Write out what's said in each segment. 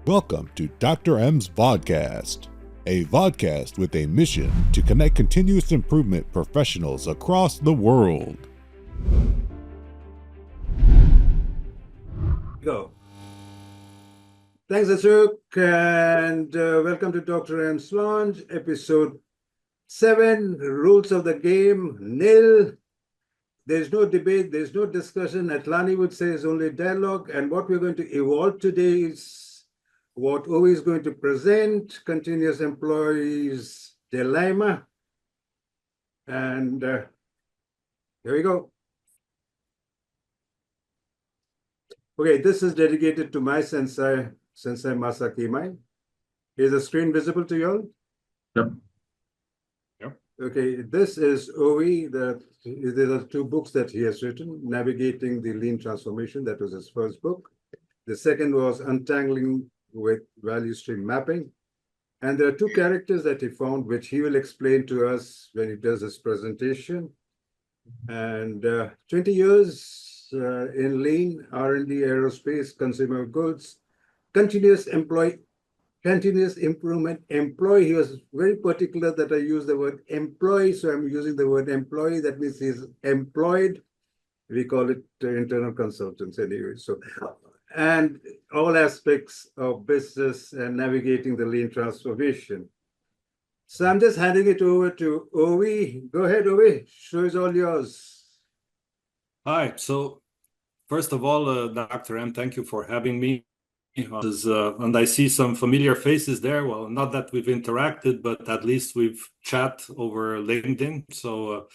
Welcome to Dr. M's Vodcast, a vodcast with a mission to connect continuous improvement professionals across the world. Go. Thanks, Ashok, and welcome to Dr. M's Lounge, episode 7, Rules of the Game, nil. There's no debate, there's no discussion. Atlani would say it's only dialogue, and what we're going to evolve today is what Ovi is going to present, continuous employees dilemma. And here we go. Okay, this is dedicated to my sensei Masaki Mai. Is the screen visible to you all? Yep. Okay, this is Ovi. There are 2 books that he has written. Navigating the Lean Transformation, that was his first book. The second was Untangling with Value Stream Mapping. And there are 2 characters that he found, which he will explain to us when he does his presentation. And 20 years in Lean, R&D, aerospace, consumer goods, continuous improvement, employee. He was very particular that I use the word employee, so I'm using the word employee. That means he's employed. We call it internal consultants anyway. So, and all aspects of business and navigating the lean transformation. So I'm just handing it over to Ovi. Go ahead, Ovi. Show is all yours. Hi. So, first of all, Dr. M, thank you for having me. And I see some familiar faces there. Well, not that we've interacted, but at least we've chat over LinkedIn. So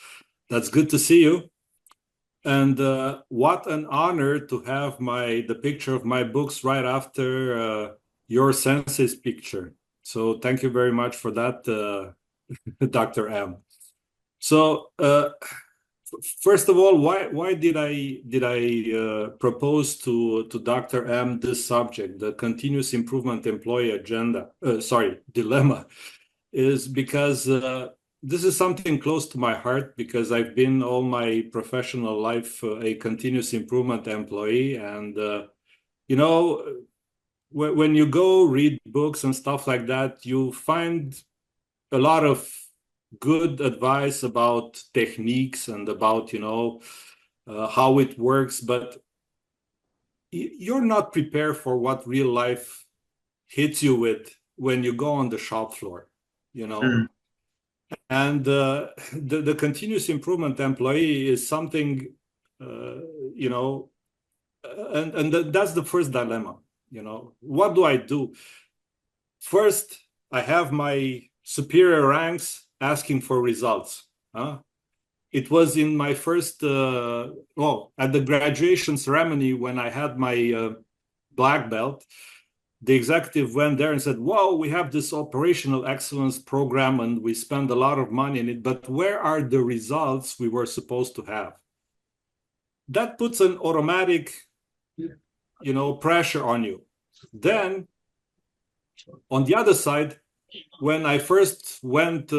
that's good to see you. And what an honor to have the picture of my books right after your sensei's picture. So thank you very much for that, Dr. M. So first of all, why did I propose to Dr. M this subject, the continuous improvement employee dilemma, is because this is something close to my heart, because I've been all my professional life a continuous improvement employee. And, when you go read books and stuff like that, you find a lot of good advice about techniques and about, how it works. But you're not prepared for what real life hits you with when you go on the shop floor, And the continuous improvement employee is something, and that's the first dilemma. What do I do? First, I have my superior ranks asking for results. It was in my first, at the graduation ceremony when I had my black belt. The executive went there and said, "Wow, we have this operational excellence program and we spend a lot of money in it, but where are the results we were supposed to have?" That puts an automatic, pressure on you. Then, on the other side, when I first went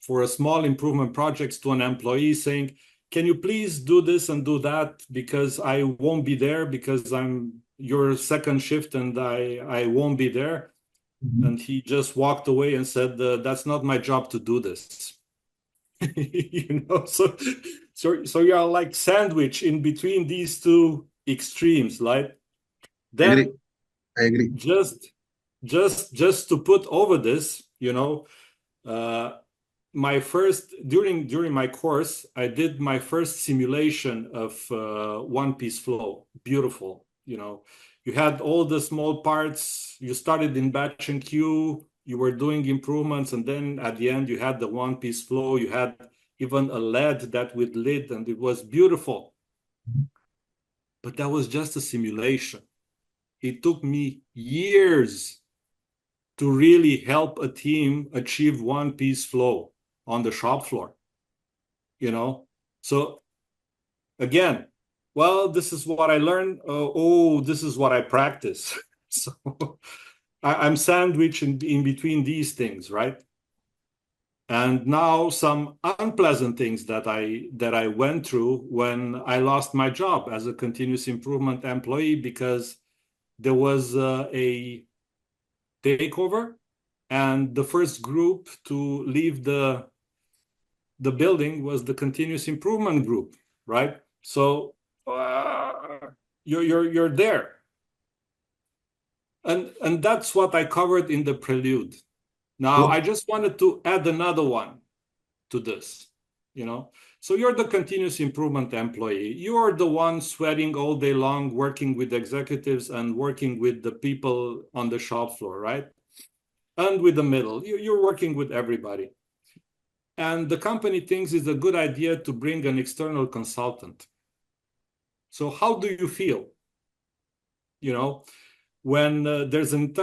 for a small improvement projects to an employee saying, "Can you please do this and do that because I won't be there because I'm your second shift and I won't be there." Mm-hmm. And he just walked away and said, "That's not my job to do this." So you're like sandwiched in between these 2 extremes, right? Then I agree. Just to put over this, my first during my course, I did my first simulation of one-piece flow. Beautiful. You had all the small parts. You started in batch and queue. You were doing improvements, and then at the end you had the one-piece flow. You had even a LED that with lid, and it was beautiful. But that was just a simulation. It took me years to really help a team achieve one-piece flow on the shop floor. So again, well, this is what I learned. This is what I practice. So I'm sandwiched in between these things, right? And now some unpleasant things that I went through when I lost my job as a continuous improvement employee, because there was a takeover, and the first group to leave the building was the continuous improvement group, right? So you're there, and that's what I covered in the prelude. Now I just wanted to add another one to this, you know. So you're the continuous improvement employee. You're the one sweating all day long, working with executives and working with the people on the shop floor, right? And with the middle, you're working with everybody. And the company thinks it's a good idea to bring an external consultant. So how do you feel? You know, when there's an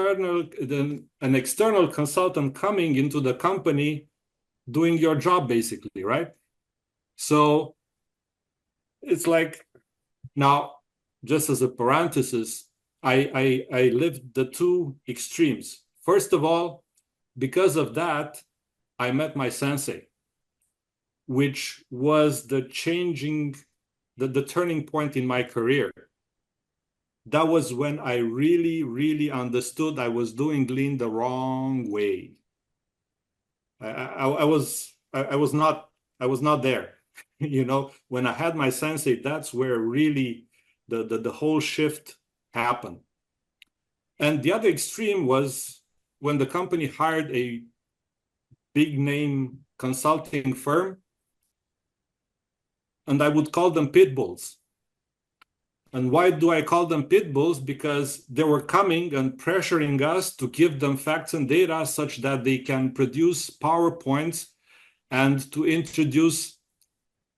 external consultant coming into the company doing your job, basically, right? So it's like, now, just as a parenthesis, I lived the two extremes. First of all, because of that, I met my sensei, which was the turning point in my career. That was when I really, really understood I was doing lean the wrong way. I was not there. You know, when I had my sensei, that's where really the whole shift happened. And the other extreme was when the company hired a big name consulting firm, and I would call them pit bulls. And why do I call them pit bulls? Because they were coming and pressuring us to give them facts and data such that they can produce PowerPoints and to introduce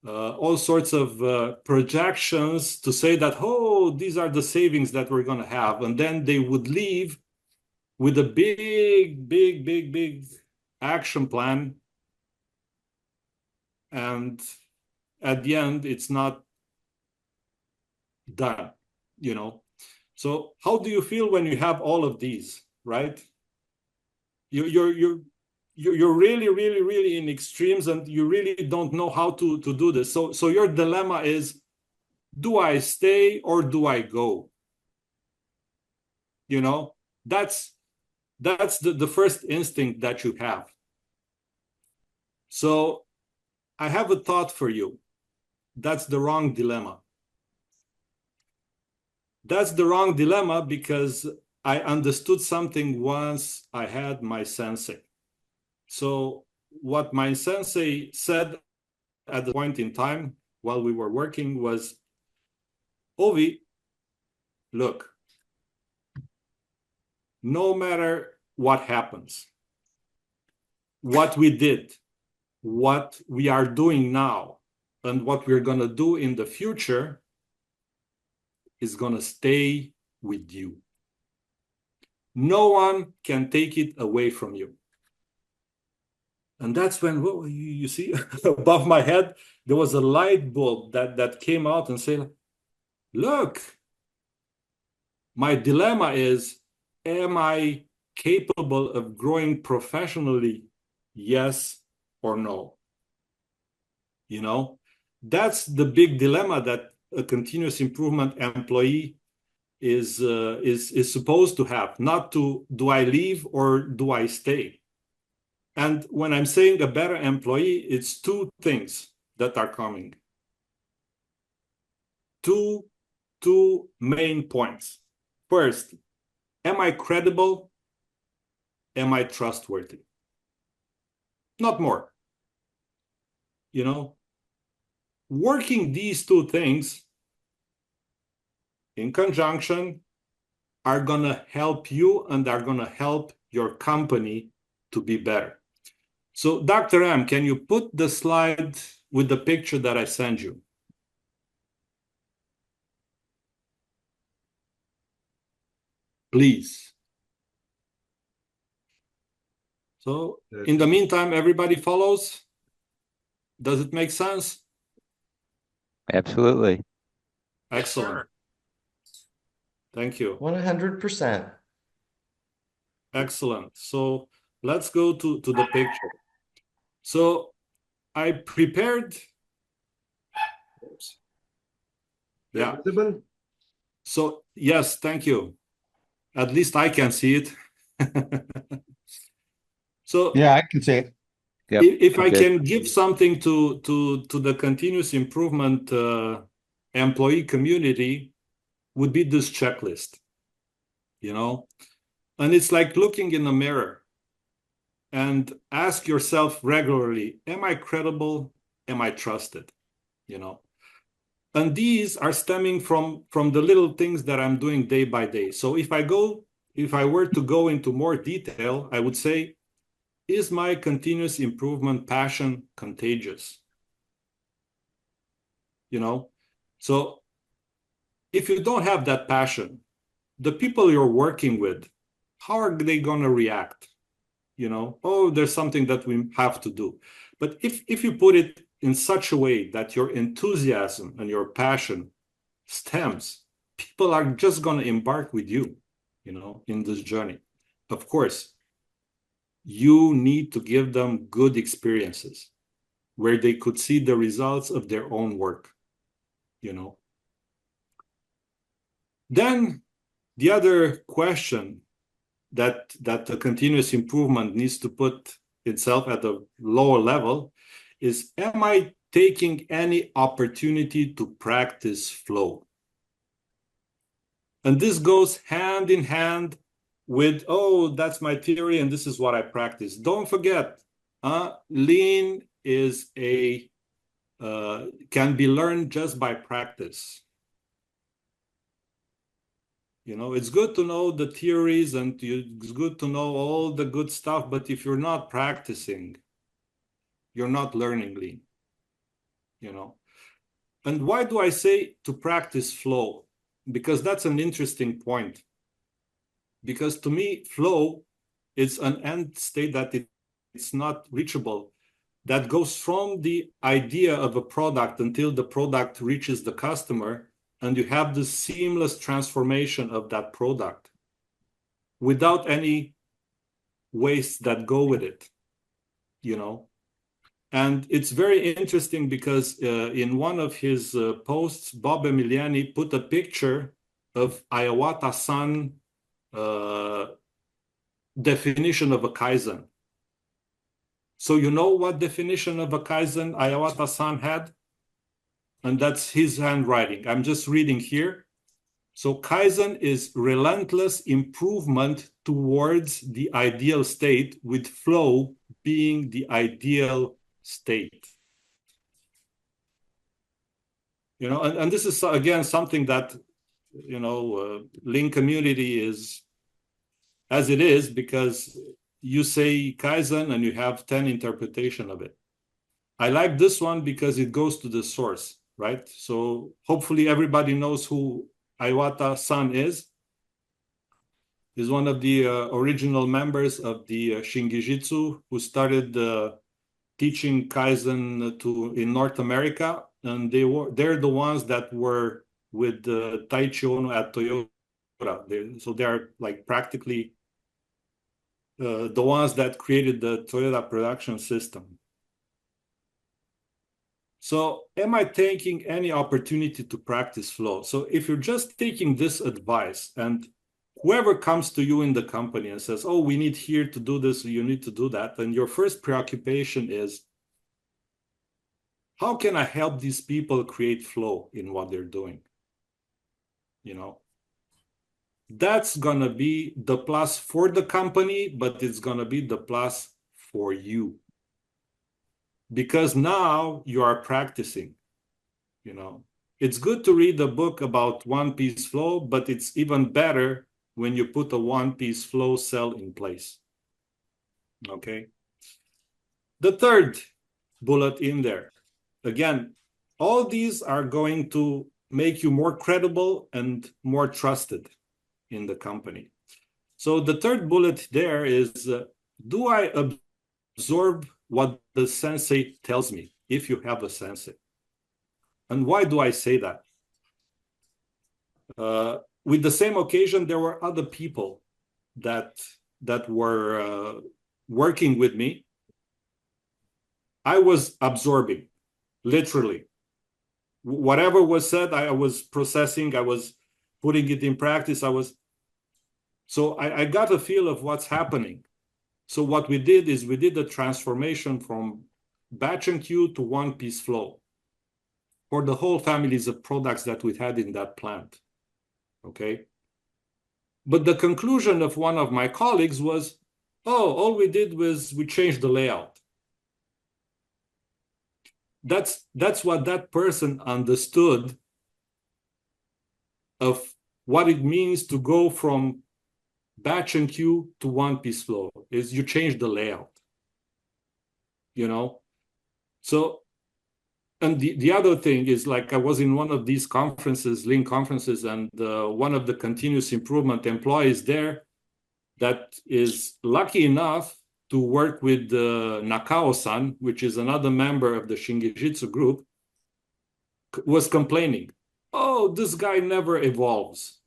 all sorts of projections to say that, oh, these are the savings that we're going to have. And then they would leave with a big action plan. And at the end, it's not done, you know. So how do you feel when you have all of these, right? You're really in extremes, and you really don't know how to do this. So your dilemma is, do I stay or do I go? You know, that's the first instinct that you have. So I have a thought for you. That's the wrong dilemma. That's the wrong dilemma because I understood something once I had my sensei. So what my sensei said at the point in time while we were working was, Ovi, look, no matter what happens, what we did, what we are doing now, and what we're going to do in the future is going to stay with you. No one can take it away from you. And that's when, well, you see, above my head, there was a light bulb that came out and said, look, my dilemma is, am I capable of growing professionally? Yes or no? You know, that's the big dilemma that a continuous improvement employee is supposed to have. Not to, do I leave or do I stay? And when I'm saying a better employee, it's two things that are coming. Two main points. First, am I credible? Am I trustworthy? Not more. You know, working these two things in conjunction are going to help you and are going to help your company to be better. So, Dr. M, can you put the slide with the picture that I sent you? Please. So, in the meantime, everybody follows? Does it make sense? Absolutely. Excellent. Thank you. 100%. Excellent. So let's go to the picture. So I prepared. Oops. Yeah. Visible? So yes, thank you. At least I can see it. So Yeah, I can say it. Yep, if I good. can give something to the continuous improvement employee community, would be this checklist, you know? And it's like looking in the mirror and ask yourself regularly, am I credible? Am I trusted? You know? And these are stemming from the little things that I'm doing day by day. So if I were to go into more detail, I would say, is my continuous improvement passion contagious? You know? So if you don't have that passion, the people you're working with, how are they going to react? You know, oh, there's something that we have to do. But if you put it in such a way that your enthusiasm and your passion stems, people are just going to embark with you, you know, in this journey. Of course, you need to give them good experiences where they could see the results of their own work, you know. Then the other question that the continuous improvement needs to put itself at a lower level is, am I taking any opportunity to practice flow? And this goes hand in hand with, oh, that's my theory and this is what I practice. Don't forget, lean is can be learned just by practice. You know, it's good to know the theories and it's good to know all the good stuff, but if you're not practicing, you're not learning lean, you know. And why do I say to practice flow? Because that's an interesting point. Because to me, flow is an end state that it's not reachable, that goes from the idea of a product until the product reaches the customer, and you have the seamless transformation of that product without any wastes that go with it, you know. And it's very interesting because in one of his posts, Bob Emiliani put a picture of Iwata-san definition of a Kaizen. So you know what definition of a Kaizen Iwata-san had? And that's his handwriting. I'm just reading here. So Kaizen is relentless improvement towards the ideal state, with flow being the ideal state. You know, and this is, again, something that, you know, Lean community is as it is because you say Kaizen and you have 10 interpretation of it. I like this one because it goes to the source, right? So hopefully everybody knows who Iwata-san is. He's one of the original members of the Shingijutsu who started teaching Kaizen in North America, and they're the ones that were with Taichi Ono at Toyota. So they're like practically the ones that created the Toyota production system. So am I taking any opportunity to practice flow? So if you're just taking this advice and whoever comes to you in the company and says, oh, we need here to do this, you need to do that, then your first preoccupation is, how can I help these people create flow in what they're doing? You know, that's gonna be the plus for the company, but it's gonna be the plus for you. Because now you are practicing, you know. It's good to read a book about one-piece flow, but it's even better when you put a one-piece flow cell in place, okay? The third bullet in there, again, all these are going to make you more credible and more trusted in the company. So the third bullet there is, do I absorb what the sensei tells me, if you have a sensei? And why do I say that? With the same occasion, there were other people that were working with me. I was absorbing, literally. Whatever was said, I was processing, I was putting it in practice. So I got a feel of what's happening. So what we did is we did a transformation from batch and queue to one-piece flow for the whole families of products that we had in that plant. Okay. But the conclusion of one of my colleagues was, oh, all we did was we changed the layout. That's what that person understood of what it means to go from batch and queue to one-piece flow, is you change the layout. So, and the other thing is, like, I was in one of these conferences, Lean conferences, and one of the continuous improvement employees there that is lucky enough to work with Nakao-san, which is another member of the Shingijutsu group, was complaining, oh, this guy never evolves.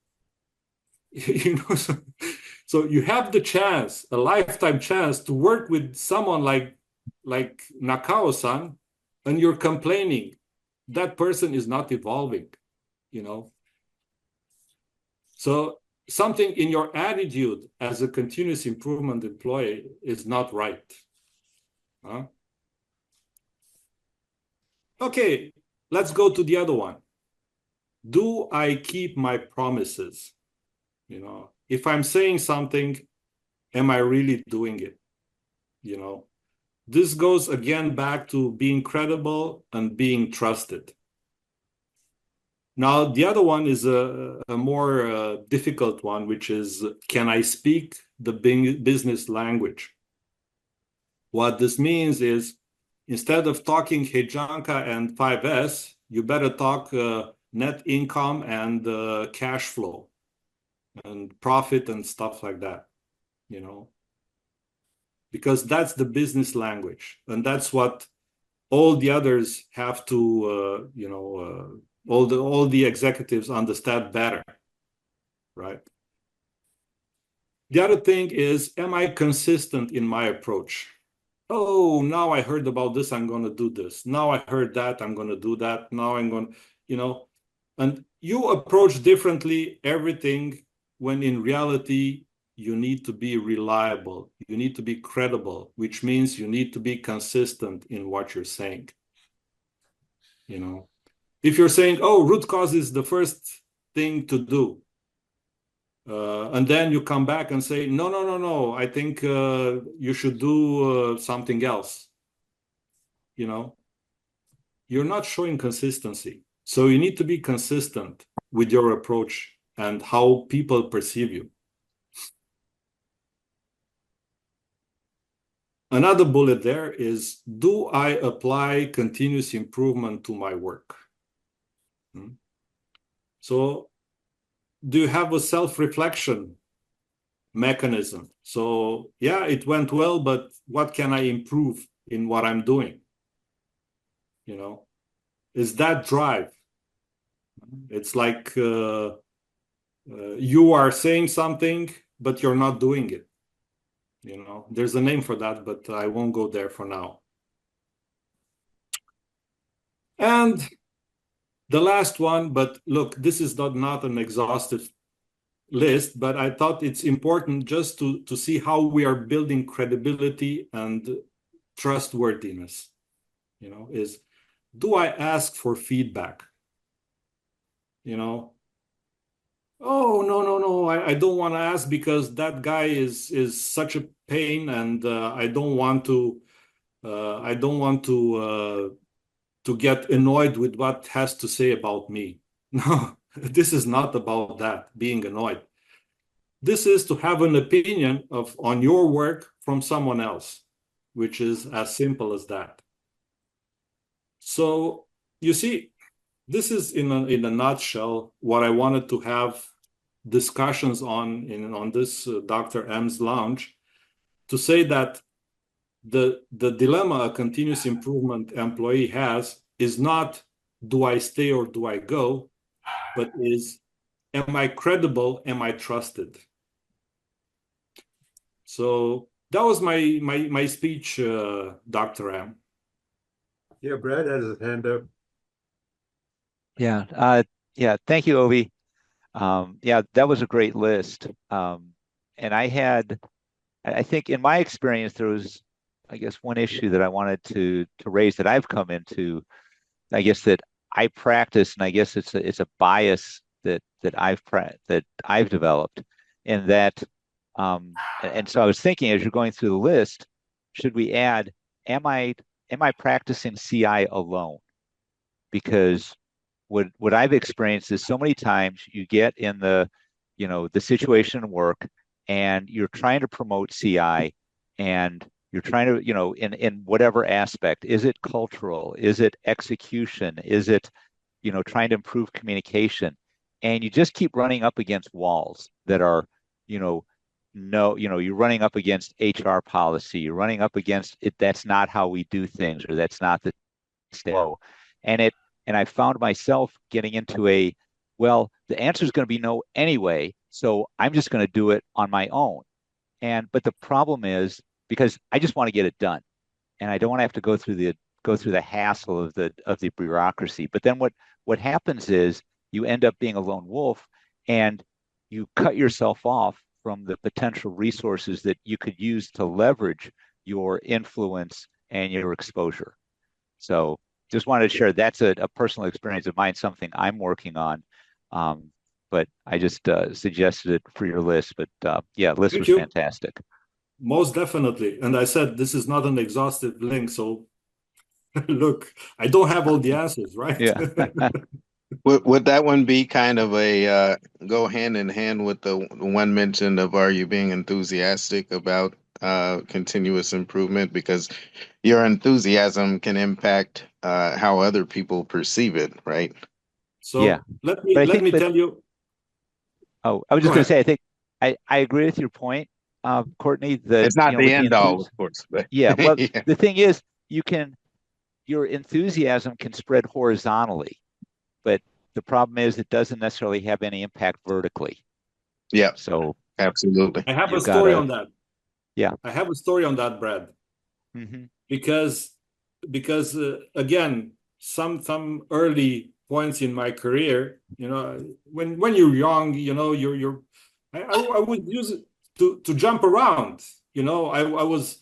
So you have the chance, a lifetime chance, to work with someone like Nakao-san, and you're complaining that person is not evolving. So something in your attitude as a continuous improvement employee is not right. Okay, let's go to the other one. Do I keep my promises? If I'm saying something, am I really doing it? This goes again back to being credible and being trusted. Now, the other one is a more difficult one, which is, can I speak the business language? What this means is, instead of talking Hejanka and 5S, you better talk net income and cash flow and profit and stuff like that, because that's the business language, and that's what all the others have to, all the executives understand better, right? The other thing is, am I consistent in my approach? Oh, now I heard about this, I'm going to do this. Now I heard that, I'm going to do that. Now I'm going to, and you approach differently everything, when in reality, you need to be reliable. You need to be credible, which means you need to be consistent in what you're saying. If you're saying, oh, root cause is the first thing to do, and then you come back and say, no, I think you should do something else, you're not showing consistency. So you need to be consistent with your approach and how people perceive you. Another bullet there is, do I apply continuous improvement to my work? So do you have a self-reflection mechanism? So yeah, it went well, but what can I improve in what I'm doing? Is that drive? It's like you are saying something, but you're not doing it. There's a name for that, but I won't go there for now. And the last one, but look, this is not an exhaustive list, but I thought it's important just to see how we are building credibility and trustworthiness, is, do I ask for feedback? Oh, no, I don't want to ask because that guy is such a pain, and I don't want to get annoyed with what has to say about me. No, this is not about that, being annoyed. This is to have an opinion on your work from someone else, which is as simple as that. So you see, this is in a nutshell what I wanted to have discussions on this Dr. M's lounge, to say that the dilemma a continuous improvement employee has is not, do I stay or do I go, but is, am I credible, am I trusted? So that was my speech, Dr. M. Yeah, Brad has his hand up. Yeah. Thank you, Ovi. Yeah, that was a great list. I think in my experience, there was, I guess, one issue that I wanted to raise that I've come into, I guess that I practice, and I guess it's a bias that I've developed, in that, and so I was thinking as you're going through the list, should we add, am I practicing CI alone? Because what I've experienced is so many times you get in the situation in work, and you're trying to promote CI, and you're trying to, in whatever aspect, is it cultural? Is it execution? Is it, trying to improve communication? And you just keep running up against walls that are, you know, no, you're running up against HR policy, you're running up against it. That's not how we do things, or that's not the flow. And I found myself getting into well, the answer is going to be no anyway, so I'm just going to do it on my own. But the problem is, because I just want to get it done, and I don't want to have to go through the hassle of the bureaucracy. But then what happens is you end up being a lone wolf, and you cut yourself off from the potential resources that you could use to leverage your influence and your exposure. So just wanted to share, that's a personal experience of mine, something I'm working on. But I just suggested it for your list. But yeah, list Thank was you. fantastic. Most definitely. And I said this is not an exhaustive link, so look, I don't have all the answers, right? Yeah. Would that one be kind of a go hand in hand with the one mentioned of, are you being enthusiastic about continuous improvement? Because your enthusiasm can impact how other people perceive it, right? So Yeah. let But me tell you. Oh, I was just going to say, I think I agree with your point, Courtney, that, It's not the with end all, of course. But yeah, well, yeah. the thing is, your enthusiasm can spread horizontally, but the problem is it doesn't necessarily have any impact vertically. Yeah. So Absolutely. I have you a story gotta, on that. yeah. I have a story on that, Brad. Mm-hmm. Because again, some early points in my career, when you're young, I would use it to jump around. I was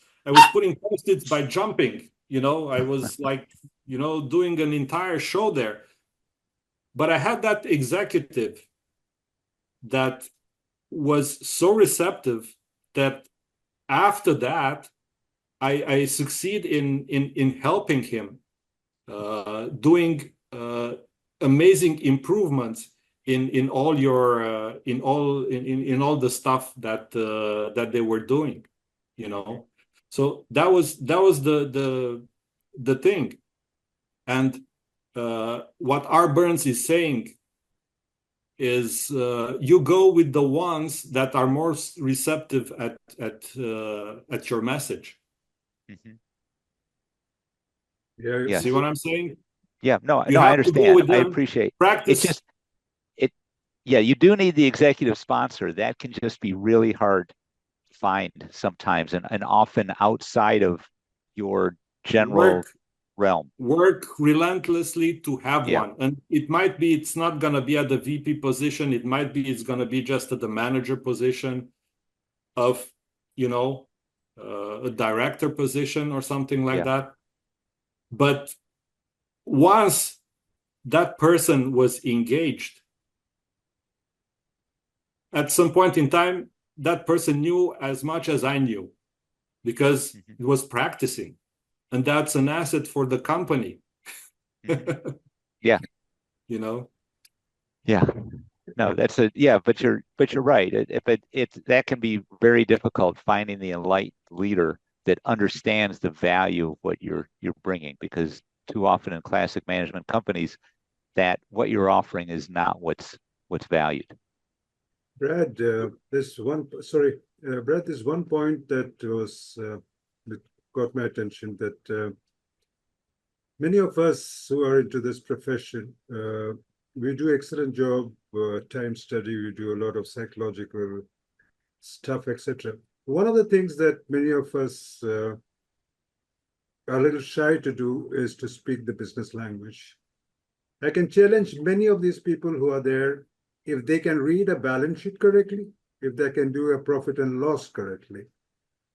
putting post-its by jumping. I was like, doing an entire show there. But I had that executive that was so receptive that after that, I succeed in helping him doing amazing improvements in all the stuff that they were doing, So that was the thing, and what R. Burns is saying is you go with the ones that are more receptive at your message. Mm-hmm. Yeah. Yes. See what I'm saying? Yeah, no, You I have to go understand. with I them, appreciate practice. it. Just yeah, you do need the executive sponsor. That can just be really hard to find sometimes, and often outside of your general realm. Work relentlessly to have Yeah. one. And it's not going to be at the VP position. It's going to be just at the manager position of, a director position or something like that. But once that person was engaged, at some point in time, that person knew as much as I knew because he was practicing. And that's an asset for the company. Yeah. Yeah. No, but you're right. That can be very difficult, finding the enlightened leader that understands the value of what you're bringing, because too often in classic management companies, that what you're offering is not what's valued. Brad, there's one point that got my attention, that many of us who are into this profession, we do excellent job, time study, we do a lot of psychological stuff, etc. One of the things that many of us are a little shy to do is to speak the business language. I can challenge many of these people who are there, if they can read a balance sheet correctly, if they can do a profit and loss correctly,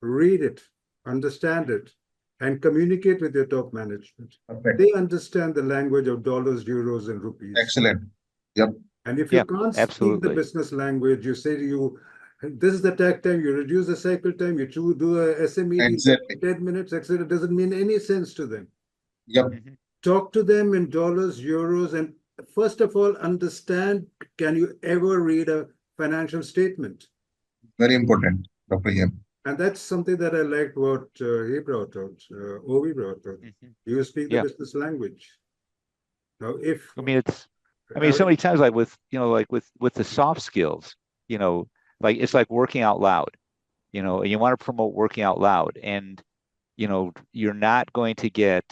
read it, understand it, and communicate with their top management. Perfect. They understand the language of dollars, euros, and rupees. Excellent. Yep. And if you Yep, can't speak the absolutely. business language, you say to you, this is the takt time, you reduce the cycle time, you do a SME Exactly. 10 minutes, etc. It doesn't mean any sense to them. Yep. Mhm. Talk to them in dollars, euros, and first of all, understand, can you ever read a financial statement? Very important, Dr. Yam. And that's something that I liked what he brought out, Ovi brought out. Mhm. You speak the Yeah. business language. Now, if I mean, so many times, like with the soft skills, like it's like working out loud, and you want to promote working out loud, and you're not going to get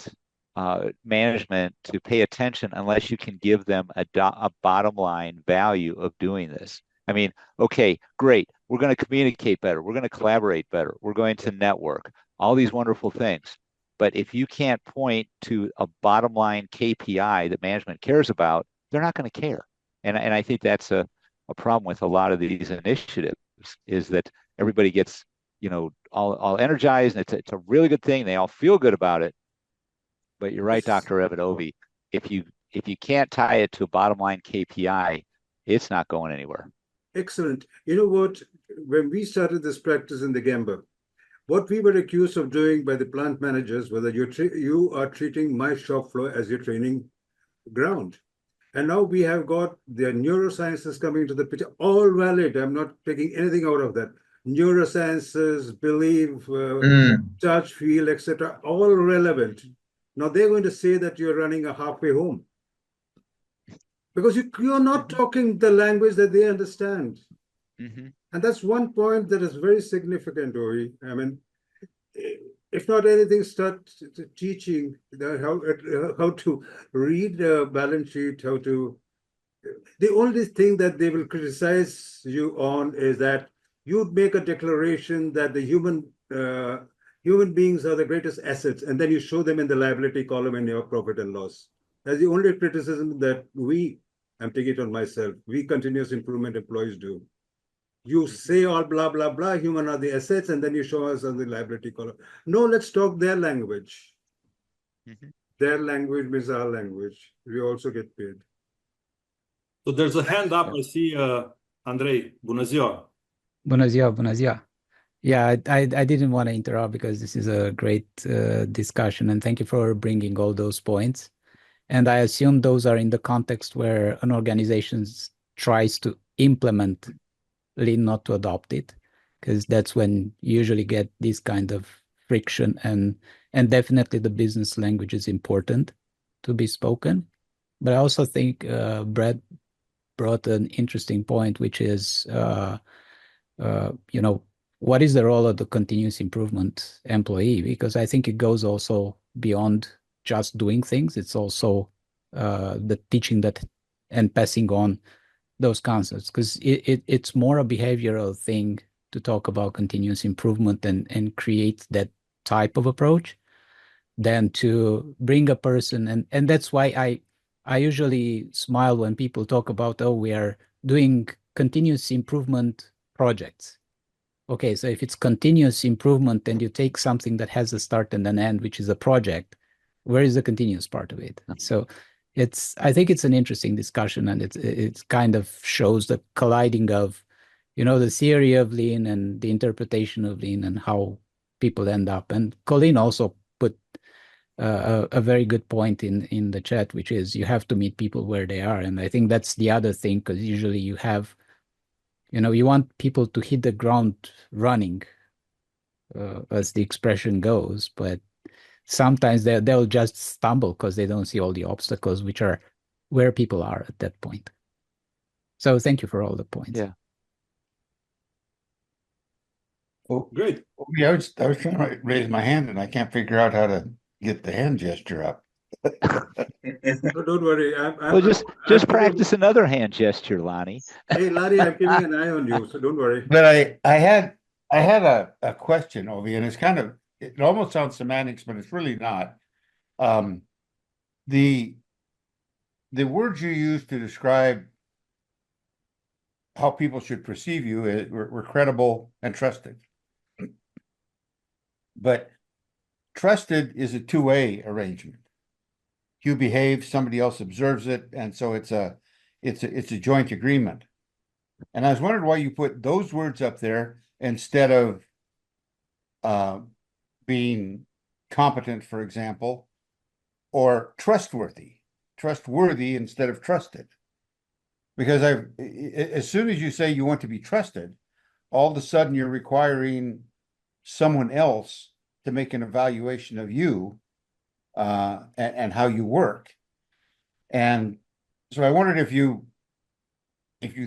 management to pay attention unless you can give them a bottom line value of doing this. I mean, okay, great. We're going to communicate better. We're going to collaborate better. We're going to network, all these wonderful things. But if you can't point to a bottom line KPI that management cares about, they're not going to care. And I think that's a problem with a lot of these initiatives is that everybody gets, all energized, and it's a really good thing. They all feel good about it. But you're right, Dr. Ovidiu. If you can't tie it to a bottom line KPI, it's not going anywhere. Excellent. You know what? When we started this practice in the Gamba, what we were accused of doing by the plant managers was that you are treating my shop floor as your training ground. And now we have got the neurosciences coming into the picture, all valid. I'm not taking anything out of that. Neurosciences, belief, touch, feel, etc., all relevant. Now they're going to say that you're running a halfway home because you're not talking the language that they understand. Mm-hmm. And that's one point that is very significant, Ovi. I mean, if not anything, start teaching how to read a balance sheet, how to. The only thing that they will criticize you on is that you'd make a declaration that the human beings are the greatest assets, and then you show them in the liability column in your profit and loss. That's the only criticism that I'm taking it on myself, we continuous improvement employees do. You say all blah, blah, blah, human are the assets, and then you show us on the liability column. No, let's talk their language. Mm-hmm. Their language means our language. We also get paid. So there's a hand up. I see Andrei. Bună ziua. Bună ziua, bună ziua. Yeah, I didn't want to interrupt because this is a great discussion, and thank you for bringing all those points. And I assume those are in the context where an organization tries to implement Lean, not to adopt it, because that's when you usually get this kind of friction, and definitely the business language is important to be spoken. But I also think Brad brought an interesting point, which is what is the role of the continuous improvement employee? Because I think it goes also beyond just doing things. It's also the teaching that and passing on those concepts, because it's more a behavioral thing to talk about continuous improvement and create that type of approach than to bring a person. And that's why I usually smile when people talk about, oh, we are doing continuous improvement projects. Okay, so if it's continuous improvement and you take something that has a start and an end, which is a project, where is the continuous part of it? So I think it's an interesting discussion, and it's kind of shows the colliding of, the theory of Lean and the interpretation of Lean and how people end up. And Colleen also put a very good point in the chat, which is you have to meet people where they are. And I think that's the other thing, because usually you have, you want people to hit the ground running, as the expression goes, but sometimes they'll just stumble because they don't see all the obstacles, which are where people are at that point. So thank you for all the points. Yeah. Well, Great. I was trying to raise my hand and I can't figure out how to get the hand gesture up. No, don't worry. Well, just practice another hand gesture, Lonnie. Hey, Larry, I'm keeping an eye on you, so don't worry. But I had a question, Ovi, and it almost sounds semantics, but it's really not. The words you use to describe how people should perceive you. We're credible and trusted. But trusted is a two-way arrangement. You behave, somebody else observes it, and so it's a joint agreement. And I was wondering why you put those words up there instead of being competent, for example, or trustworthy instead of trusted. Because as soon as you say you want to be trusted, all of a sudden you're requiring someone else to make an evaluation of you and how you work. And so I wondered if you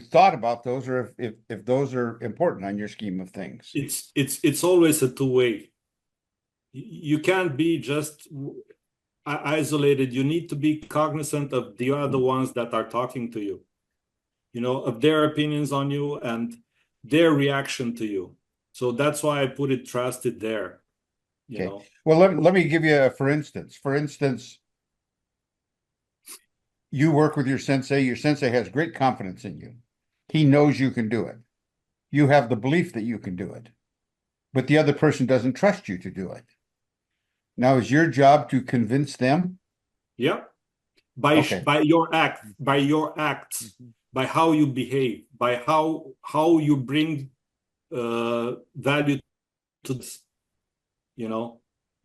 thought about those, or if those are important on your scheme of things. It's always a two-way. You can't be just isolated. You need to be cognizant of the other ones that are talking to you, of their opinions on you and their reaction to you. So that's why I put it trusted there. Okay. Well, let me give you a for instance. For instance, you work with your sensei. Your sensei has great confidence in you. He knows you can do it. You have the belief that you can do it, but the other person doesn't trust you to do it. Now, is your job to convince them? Yeah. By your acts, by how you behave, by how you bring value to this,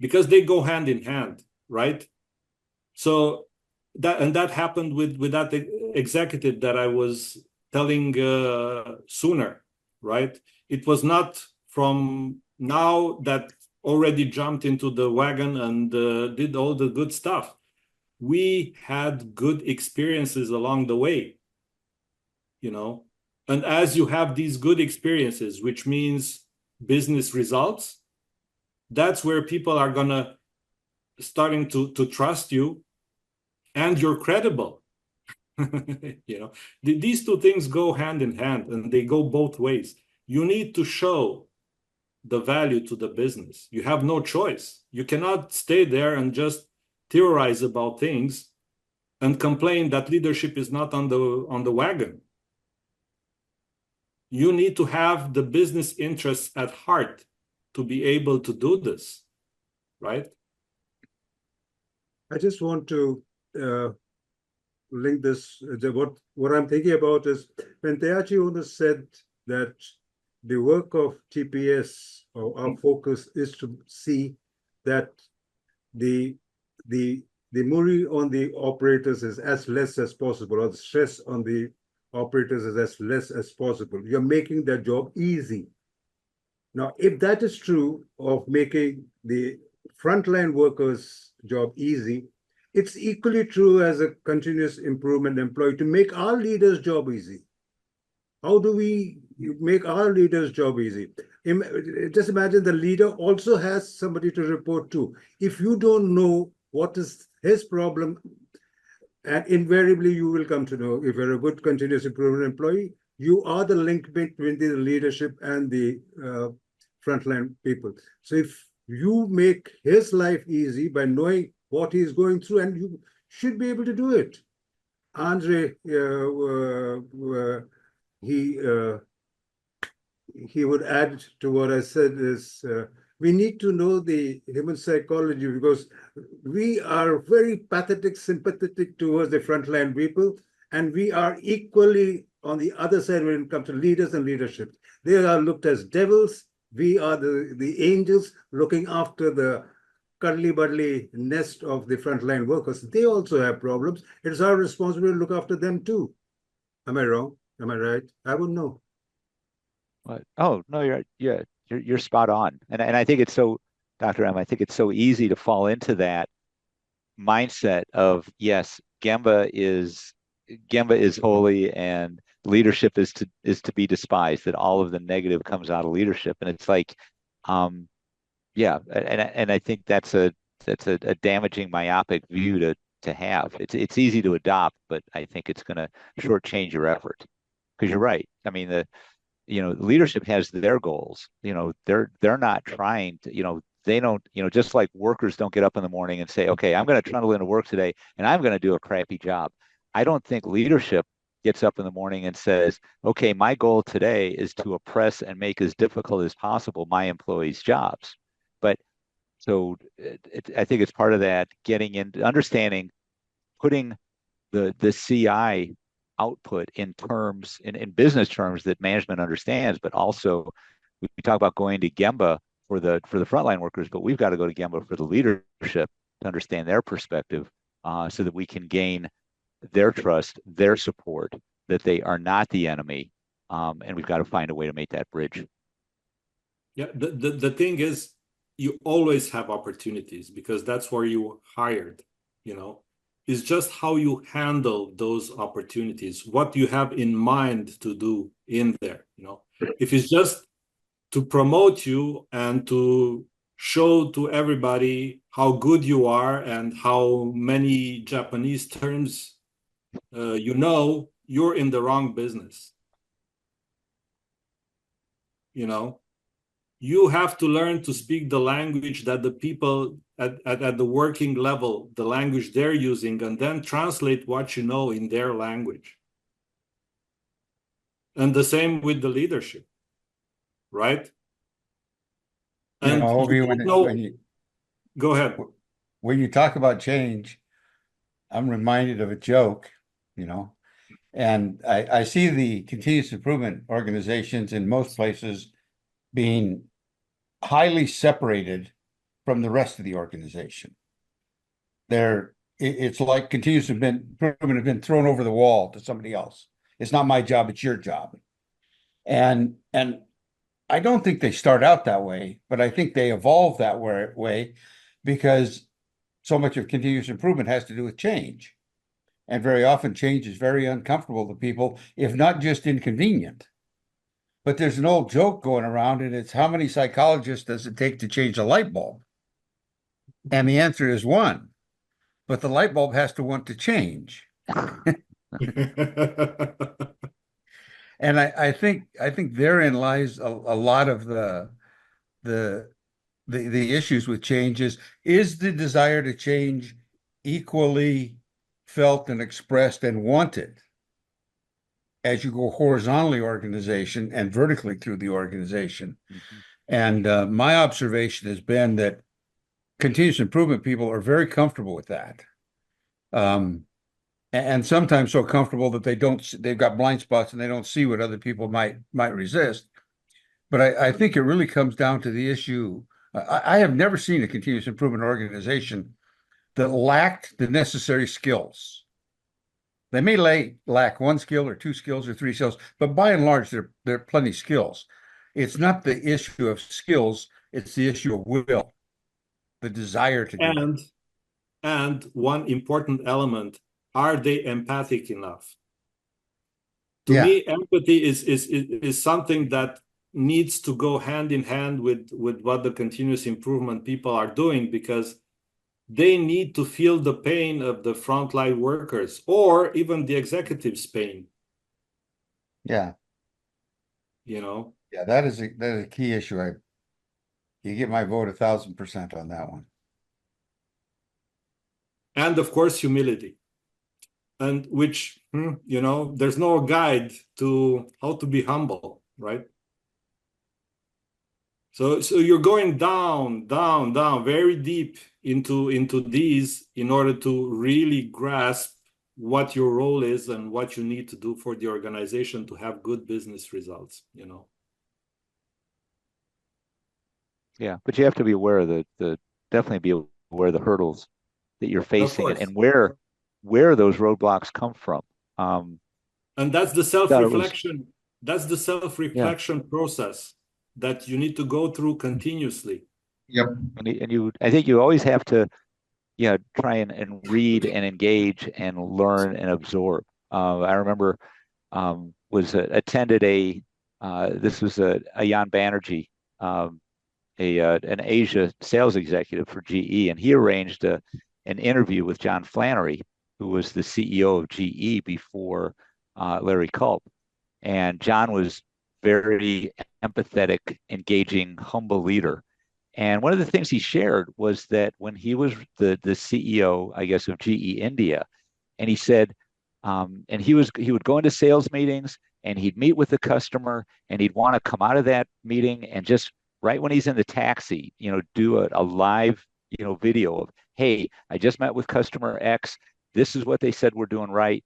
because they go hand in hand, right? So that happened with that executive that I was telling sooner, right? It was not from now that already jumped into the wagon and did all the good stuff. We had good experiences along the way, and as you have these good experiences, which means business results, that's where people are gonna starting to trust you, and you're credible. These two things go hand in hand, and they go both ways. You need to show the value to the business. You have no choice. You cannot stay there and just theorize about things and complain that leadership is not on the wagon. You need to have the business interests at heart to be able to do this, right? I just want to link this. What I'm thinking about is when Teachi Ono said that the work of TPS, or our focus, is to see that the muri on the operators is as less as possible, or the stress on the operators is as less as possible. You're making their job easy. Now, if that is true of making the frontline workers' job easy, it's equally true as a continuous improvement employee to make our leaders' job easy. How do we make our leaders' job easy? Just imagine the leader also has somebody to report to. If you don't know what is his problem, and invariably you will come to know, if you're a good continuous improvement employee, you are the link between the leadership and the frontline people. So if you make his life easy by knowing what he's going through, and you should be able to do it. Andre, he would add to what I said is we need to know the human psychology, because we are very pathetic, sympathetic towards the frontline people, and we are equally on the other side when it comes to leaders and leadership. They are looked as devils. We are the angels looking after the cuddly-buddly nest of the frontline workers. They also have problems. It's our responsibility to look after them too. Am I wrong? Am I right? I wouldn't know. Oh no, you're spot on, and I think it's so, Dr. M. I think it's so easy to fall into that mindset of, yes, Gemba is holy and leadership is to be despised. That all of the negative comes out of leadership, and it's like, yeah, and I think that's a damaging, myopic view to have. It's easy to adopt, but I think it's going to shortchange your effort, because you're right. I mean, leadership has their goals. They're not trying to, they don't, just like workers don't get up in the morning and say, okay, I'm going to trundle into work today and I'm going to do a crappy job. I don't think leadership gets up in the morning and says, okay, my goal today is to oppress and make as difficult as possible my employees' jobs. But so I think it's part of that getting into understanding, putting the CI output in terms, in business terms that management understands, but also we talk about going to Gemba for the frontline workers, but we've got to go to Gemba for the leadership to understand their perspective, so that we can gain their trust, their support, that they are not the enemy, and we've got to find a way to make that bridge. Yeah, the thing is, you always have opportunities because that's where you hired, you know. It's just how you handle those opportunities, what you have in mind to do in there, you know. If it's just to promote you and to show to everybody how good you are and how many Japanese terms you know, you're in the wrong business. You know, you have to learn to speak the language that the people at the working level, the language they're using, and then translate what you know in their language. And the same with the leadership, right? And go ahead. When you talk about change, I'm reminded of a joke, you know, and I see the continuous improvement organizations in most places being highly separated from the rest of the organization. It's like continuous improvement has been thrown over the wall to somebody else. It's not my job, it's your job. And I don't think they start out that way, but I think they evolve that way because so much of continuous improvement has to do with change. And very often change is very uncomfortable to people, if not just inconvenient. But there's an old joke going around, and it's how many psychologists does it take to change a light bulb? And the answer is one. But the light bulb has to want to change. And I think therein lies a lot of the issues with change is the desire to change equally felt and expressed and wanted as you go horizontally organization and vertically through the organization. Mm-hmm. And my observation has been that continuous improvement people are very comfortable with that. And sometimes so comfortable that they've got blind spots and they don't see what other people might resist. But I think it really comes down to the issue. I have never seen a continuous improvement organization that lacked the necessary skills. They may lack one skill or two skills or three skills, but by and large, there are plenty of skills. It's not the issue of skills, it's the issue of will, the desire to do it. And one important element, are they empathic enough? To me, empathy is something that needs to go hand in hand with what the continuous improvement people are doing, because they need to feel the pain of the frontline workers or even the executives' pain. Yeah. You know? Yeah, that is a key issue. You get my vote 1,000% on that one. And of course, humility. And which, you know, there's no guide to how to be humble, right? So you're going down very deep into these in order to really grasp what your role is and what you need to do for the organization to have good business results, you know. Yeah, but you have to be aware of definitely be aware of the hurdles that you're facing and where those roadblocks come from. And that's the self-reflection. That's the self-reflection process that you need to go through continuously. Yep. And I think you always have to, try and read and engage and learn and absorb. I remember attended this was a Jan Banerjee, an Asia sales executive for GE, and he arranged an interview with John Flannery, who was the CEO of GE before Larry Culp. And John was very empathetic, engaging, humble leader. And one of the things he shared was that when he was the CEO, I guess, of GE India, and he said, And he would go into sales meetings and he'd meet with the customer and he'd want to come out of that meeting and just right when he's in the taxi, do a live, video of, hey, I just met with customer X. This is what they said we're doing right.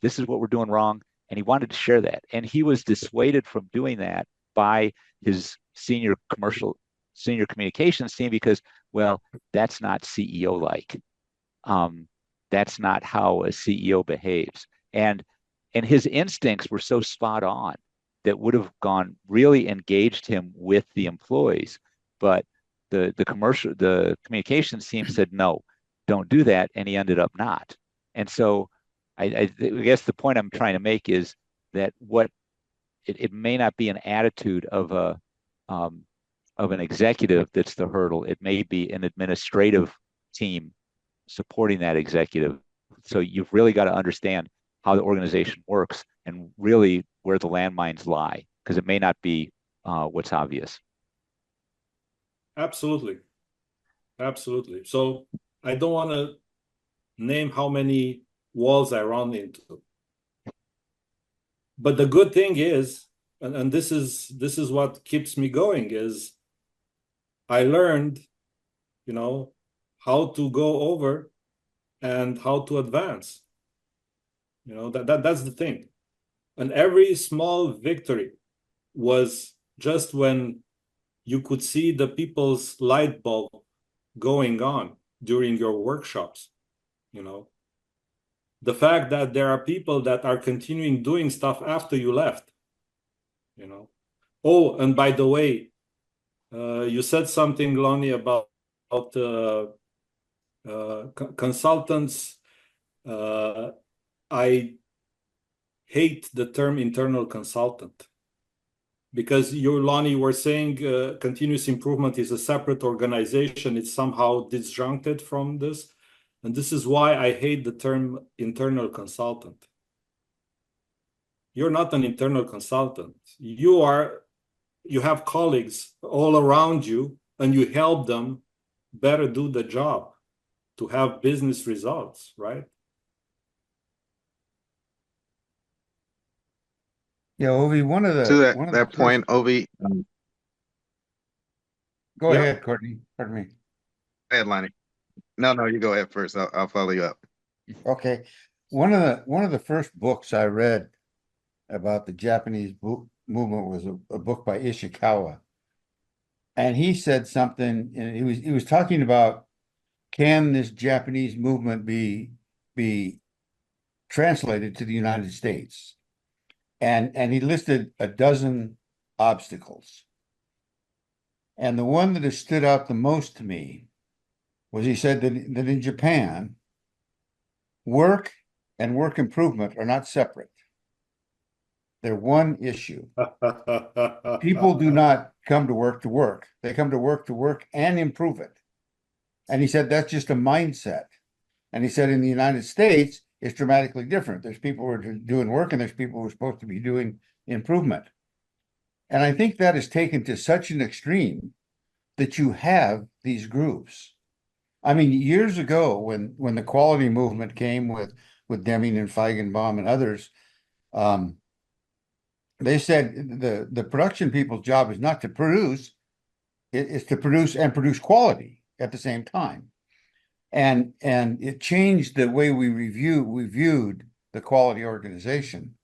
This is what we're doing wrong. And he wanted to share that. And he was dissuaded from doing that by his senior communications team because, well, that's not CEO like. That's not how a CEO behaves. And his instincts were so spot on that would have really engaged him with the employees. But the communications team said, no, don't do that. And he ended up not. And so I guess the point I'm trying to make is that it may not be an attitude of an executive that's the hurdle. It may be an administrative team supporting that executive. So you've really got to understand how the organization works and really where the landmines lie, because it may not be what's obvious. Absolutely. Absolutely. So I don't want to name how many walls I run into. But the good thing is, and this is what keeps me going, is I learned, how to go over and how to advance. That's the thing. And every small victory was just when you could see the people's light bulb going on during your workshops. The fact that there are people that are continuing doing stuff after you left. Oh, and by the way, you said something, Lonnie, about consultants. I hate the term internal consultant because you, Lonnie, were saying continuous improvement is a separate organization. It's somehow disjuncted from this. And this is why I hate the term internal consultant. You're not an internal consultant. You have colleagues all around you and you help them better do the job to have business results, right? Yeah, Ovi, To that point, Ovi, go ahead, Courtney. Pardon me. go ahead, Lonnie. No, you go ahead first. I'll follow you up. Okay. One of the first books I read about the Japanese movement was a book by Ishikawa. And he said something, and he was talking about, can this Japanese movement be translated to the United States? And he listed a dozen obstacles. And the one that has stood out the most to me was he said that in Japan, work and work improvement are not separate. They're one issue. People do not come to work. They come to work and improve it. And he said that's just a mindset. And he said in the United States, it's dramatically different. There's people who are doing work and there's people who are supposed to be doing improvement. And I think that is taken to such an extreme that you have these groups. I mean, years ago, when the quality movement came with Deming and Feigenbaum and others, they said the production people's job is not to produce, it's to produce and produce quality at the same time. And it changed the way we viewed the quality organization.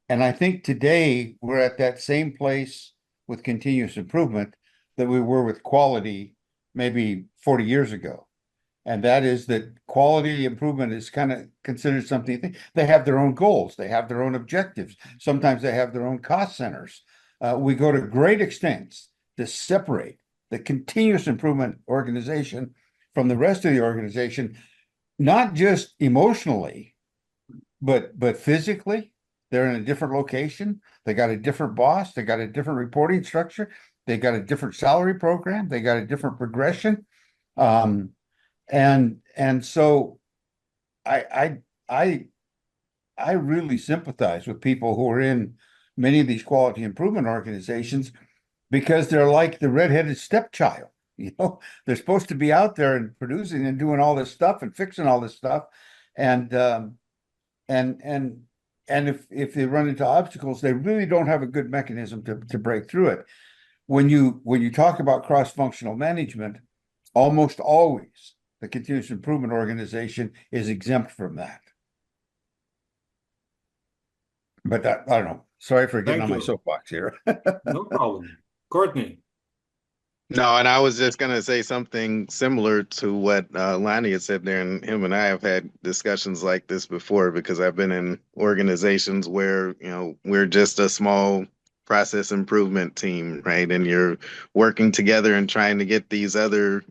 And I think today we're at that same place with continuous improvement that we were with quality maybe 40 years ago. And that is that quality improvement is kind of considered something. They have their own goals. They have their own objectives. Sometimes they have their own cost centers. We go to great extents to separate the continuous improvement organization from the rest of the organization, not just emotionally, but physically. They're in a different location. They got a different boss. They got a different reporting structure. They got a different salary program. They got a different progression. And so I really sympathize with people who are in many of these quality improvement organizations because they're like the redheaded stepchild. They're supposed to be out there and producing and doing all this stuff and fixing all this stuff. And And if they run into obstacles, they really don't have a good mechanism to break through it. When you talk about cross-functional management, almost always the continuous improvement organization is exempt from that. But that, I don't know. Sorry for getting Thank on my you. soapbox here. No problem. Courtney. No, and I was just gonna say something similar to what Lonnie had said there, and him and I have had discussions like this before because I've been in organizations where, we're just a small process improvement team, right? And you're working together and trying to get these other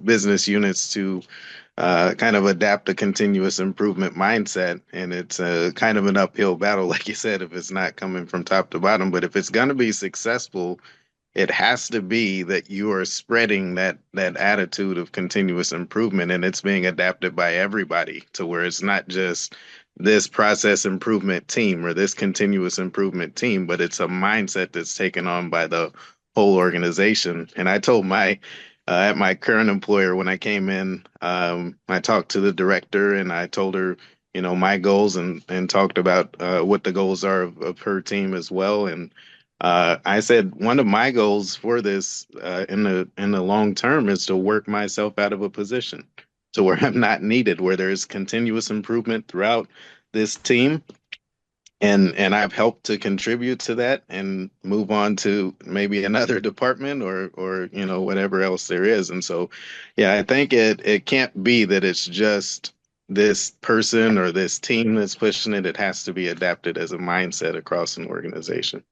business units to kind of adapt a continuous improvement mindset. And it's kind of an uphill battle, like you said, if it's not coming from top to bottom. But if it's going to be successful, it has to be that you are spreading that attitude of continuous improvement, and it's being adapted by everybody to where it's not just this process improvement team or this continuous improvement team, but it's a mindset that's taken on by the whole organization. And I told at my current employer when I came in, I talked to the director and I told her, my goals and talked about what the goals are of her team as well. And I said one of my goals for this in the long term is to work myself out of a position to where I'm not needed, where there's continuous improvement throughout this team, and I've helped to contribute to that and move on to maybe another department or whatever else there is. And so, yeah, I think it can't be that it's just this person or this team that's pushing it. It has to be adapted as a mindset across an organization.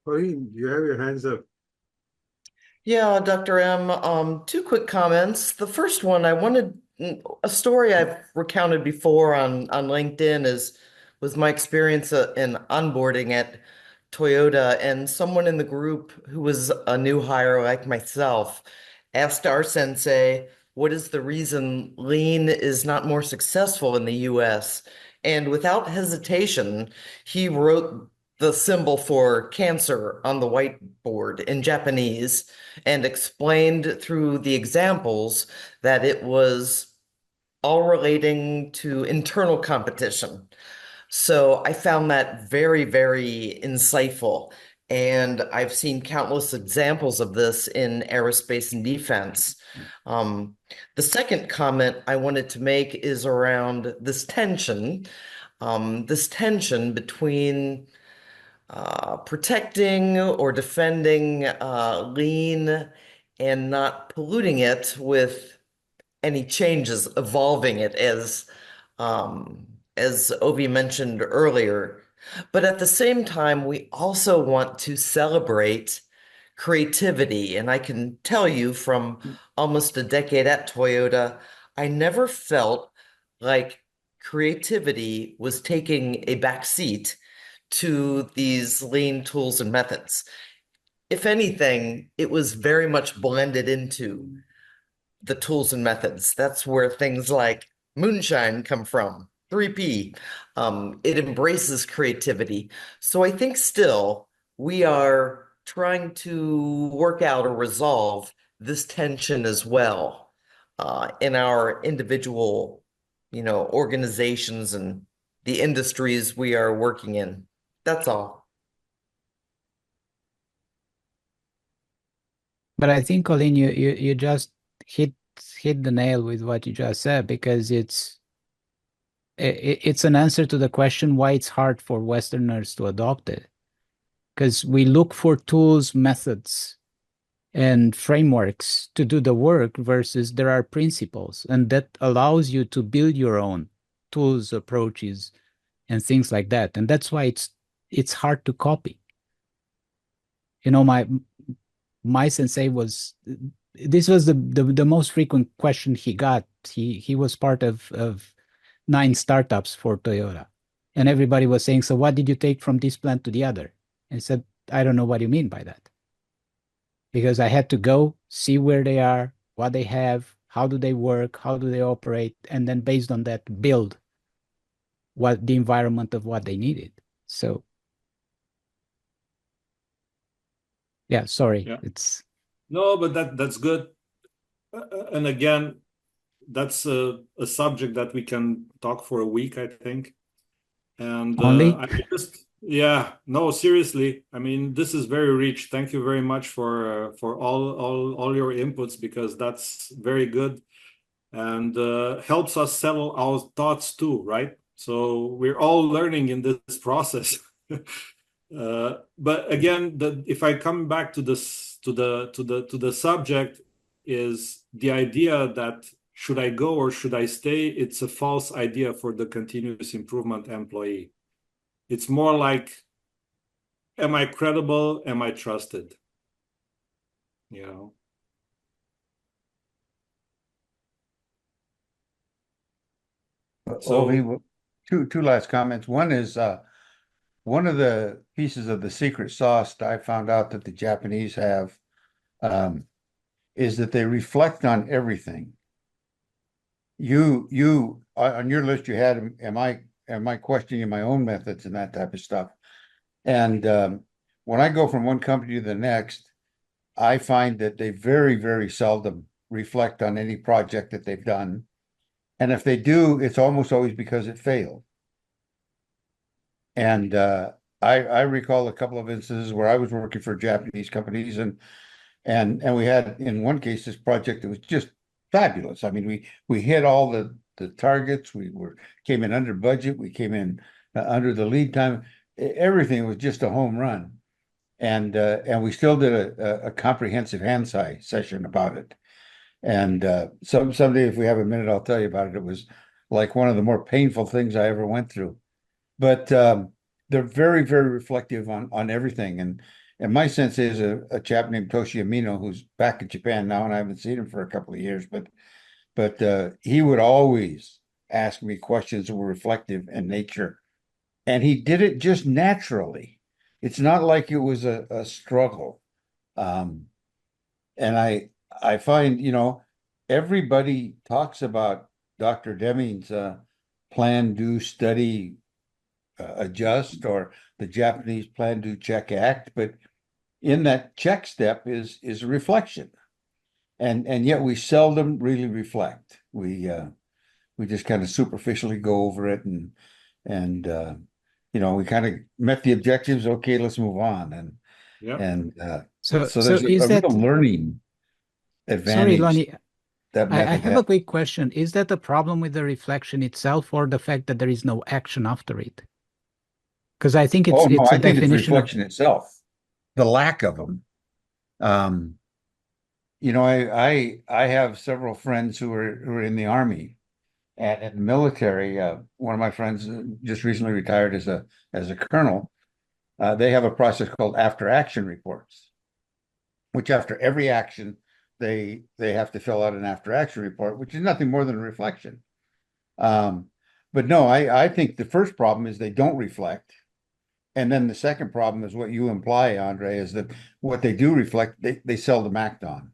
Pauline, you have your hands up. Yeah, Dr. M, two quick comments. The first one, I wanted a story I've recounted before on LinkedIn was my experience in onboarding at Toyota, and someone in the group who was a new hire like myself asked our sensei, what is the reason lean is not more successful in the US? And without hesitation, he wrote the symbol for cancer on the whiteboard in Japanese and explained through the examples that it was all relating to internal competition. So I found that very, very insightful. And I've seen countless examples of this in aerospace and defense. The second comment I wanted to make is around this tension between protecting or defending lean and not polluting it with any changes, evolving it as Ovi mentioned earlier. But at the same time, we also want to celebrate creativity. And I can tell you from almost a decade at Toyota, I never felt like creativity was taking a back seat to these lean tools and methods. If anything, it was very much blended into the tools and methods. That's where things like moonshine come from, 3P. It embraces creativity. So I think still we are trying to work out or resolve this tension as well in our individual, organizations and the industries we are working in. That's all. But I think, Colin, you just hit the nail with what you just said, because it's an answer to the question why it's hard for Westerners to adopt it. Because we look for tools, methods, and frameworks to do the work versus there are principles, and that allows you to build your own tools, approaches, and things like that. And that's why it's hard to copy. My sensei this was the most frequent question he got. He was part of 9 startups for Toyota, and everybody was saying, so what did you take from this plant to the other? And he said, I don't know what you mean by that, because I had to go see where they are, what they have, how do they work, how do they operate, and then based on that build what the environment of what they needed. So yeah, sorry. Yeah. It's No, but that's good. And again, that's a subject that we can talk for a week, I think. And Only? yeah, no, seriously. I mean, this is very rich. Thank you very much for all your inputs, because that's very good and helps us settle our thoughts too, right? So we're all learning in this process. But again, if I come back to this to the subject, is the idea that should I go or should I stay? It's a false idea for the continuous improvement employee. It's more like, am I credible? Am I trusted? You know? So Ovi, two last comments. One is one of the pieces of the secret sauce that I found out that the Japanese have is that they reflect on everything. You on your list you had, am I questioning my own methods and that type of stuff? And when I go from one company to the next, I find that they very, very seldom reflect on any project that they've done. And if they do, it's almost always because it failed. And I recall a couple of instances where I was working for Japanese companies, and we had, in one case, this project that was just fabulous. I mean, we hit all the targets. We came in under budget. We came in under the lead time. Everything was just a home run. And we still did a comprehensive hand-eye session about it. And someday, if we have a minute, I'll tell you about it. It was like one of the more painful things I ever went through. But they're very, very reflective on everything. And my sense is a chap named Toshi Amino, who's back in Japan now, and I haven't seen him for a couple of years, but he would always ask me questions that were reflective in nature. And he did it just naturally. It's not like it was a struggle. And I find, everybody talks about Dr. Deming's plan, do, study, adjust, or the Japanese plan, do, check, act. But in that check step is a reflection. And yet we seldom really reflect. We just kind of superficially go over it and we kind of met the objectives. Okay, let's move on. So there's is a that, real learning sorry, advantage Lonnie, that I method have has. a quick question. Is that the problem with the reflection itself, or the fact that there is no action after it? Because I think Oh, no, it's a I think it's definition of, reflection itself, the lack of them. I have several friends who are in the Army and in the military. One of my friends just recently retired as a colonel. They have a process called after action reports, which after every action, they have to fill out an after action report, which is nothing more than a reflection. But no, I think the first problem is they don't reflect. And then the second problem is what you imply, Andre, is that what they do reflect, they seldom act on.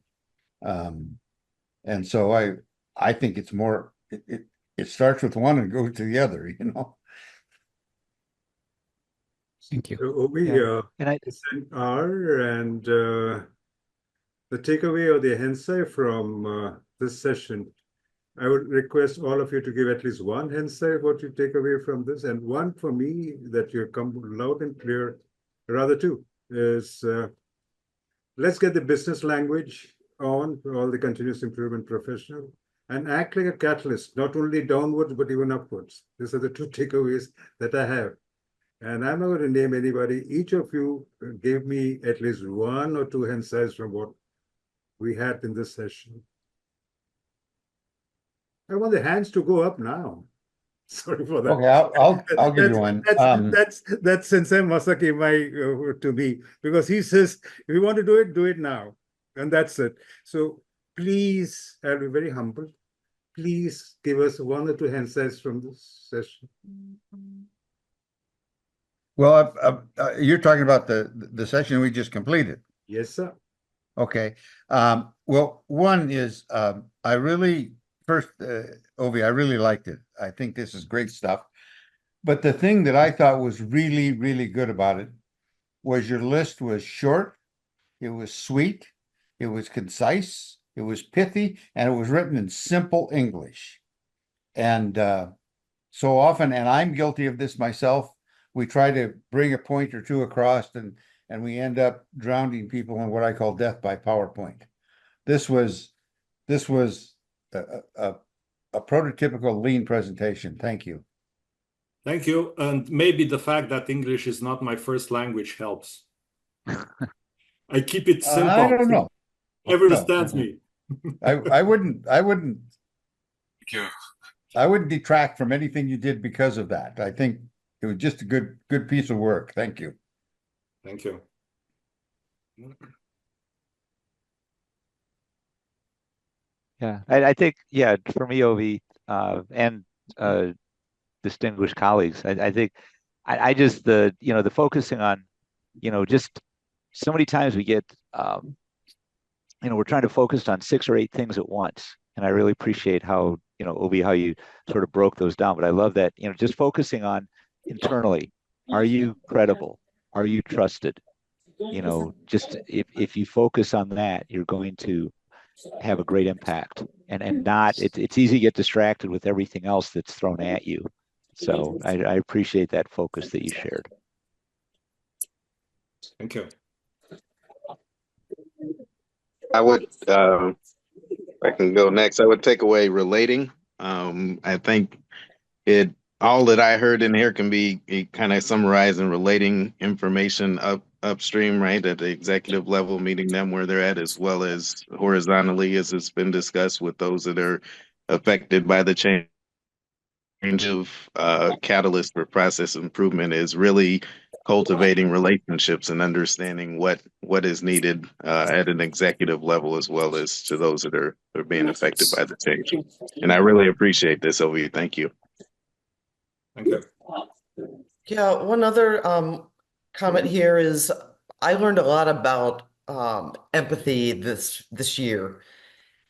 And so I think it's more, it starts with one and goes to the other, thank you. So Obi, Yeah. And I, R, and the takeaway or the hensai from this session, I would request all of you to give at least one hensai what you take away from this, and one for me that you come loud and clear, rather two, is let's get the business language on for all the continuous improvement professional and act like a catalyst, not only downwards, but even upwards. These are the two takeaways that I have. And I'm not going to name anybody. Each of you gave me at least one or two hensais from what we had in this session. I want the hands to go up now. Sorry for that. Okay, I'll give you one. That's Sensei Masaki to me, because he says, if you want to do it now. And that's it. So please, I'll be very humble. Please give us one or two hensais from this session. Well, you're talking about the session we just completed. Yes, sir. Okay. Well, one is I really first, Ovi, I really liked it. I think this is great stuff. But the thing that I thought was really, really good about it was your list was short, it was sweet, it was concise, it was pithy, and it was written in simple English. And so often, and I'm guilty of this myself, we try to bring a point or two across and we end up drowning people in what I call death by PowerPoint. This was a prototypical lean presentation. Thank you. Thank you. And maybe the fact that English is not my first language helps. I keep it simple. I don't know. Understands me. I wouldn't Thank you. I wouldn't detract from anything you did because of that. I think it was just a good piece of work. Thank you. Thank you. Yeah, I think, yeah, for me, Ovi, and distinguished colleagues, I think I just the focusing on, just so many times we get, we're trying to focus on 6 or 8 things at once. And I really appreciate how, Ovi, how you sort of broke those down. But I love that, just focusing on internally. Are you credible? Are you trusted? Just if you focus on that, you're going to have a great impact. And not, it's easy to get distracted with everything else that's thrown at you. So I appreciate that focus that you shared. Thank you. I would, if I can go next, I would take away relating. I think all that I heard in here can be kind of summarized in relating information upstream, right, at the executive level, meeting them where they're at, as well as horizontally, as it's been discussed, with those that are affected by the change of catalyst for process improvement, is really cultivating relationships and understanding what is needed at an executive level, as well as to those that are being affected by the change. And I really appreciate this, Ovi. Thank you. Thank you. Yeah, one other comment here is I learned a lot about empathy this year,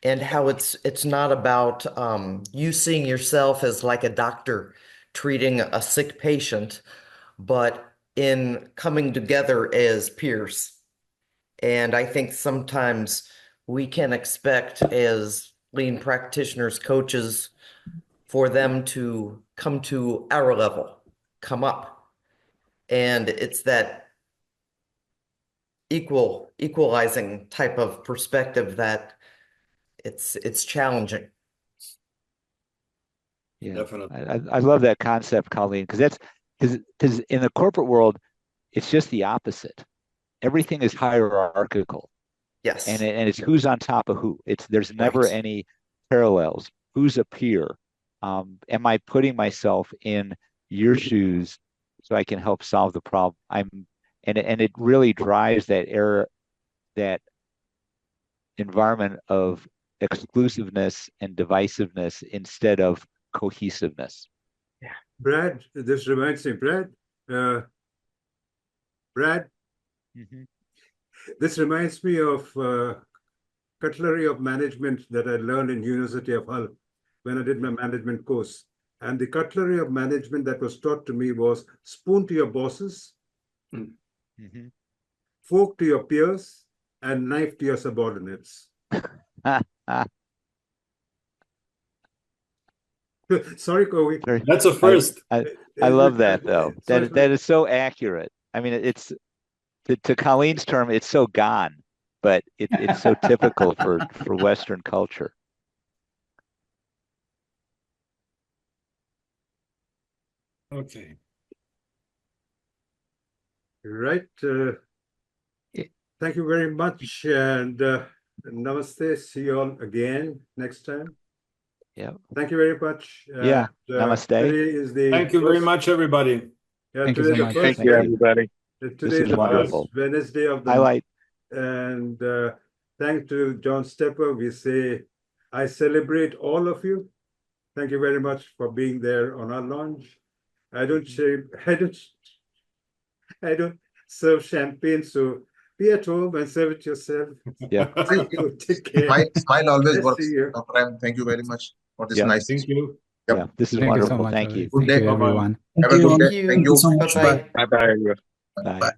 and how it's not about you seeing yourself as like a doctor treating a sick patient, but in coming together as peers. And I think sometimes we can expect, as lean practitioners, coaches, for them to come to our level, come up. And it's that equalizing type of perspective that it's challenging. Yeah, definitely. I love that concept, Colleen, because in the corporate world, it's just the opposite. Everything is hierarchical. Yes. And it's who's on top of who. There's never Right. any parallels. Who's a peer? Am I putting myself in your shoes so I can help solve the problem? And it really drives that environment of exclusiveness and divisiveness instead of cohesiveness. Brad, this reminds me, Brad, Mhm. this reminds me of cutlery of management that I learned in University of Hull when I did my management course. And the cutlery of management that was taught to me was spoon to your bosses, Mhm. fork to your peers, and knife to your subordinates. Sorry, Kovi. That's a first. I love that, though. That is so accurate. I mean, it's to Colleen's term, it's so gone, but it's so typical for Western culture. Okay. Right. Thank you very much. And namaste. See you all again next time. Yeah. Thank you very much. Yeah. Namaste. Today is the Thank you very much, everybody. Yeah, Thank you today so is the much. first Thank you, everybody. Today is the wonderful. first Wednesday of the Highlight. and thanks to John Stepper, we say, I celebrate all of you. Thank you very much for being there on our launch. I don't serve champagne, so be at home and serve it yourself. Yeah. Take care. Smile always Nice works. to see you. Dr. M, thank you very much for this Yeah. nice. Thank you. Yep. Yeah. This is Thank you so wonderful. much. Thank you. Good Thank day. you, everyone. Have a good day. Thank you. Thank you. Bye-bye. Bye bye. Bye. Bye.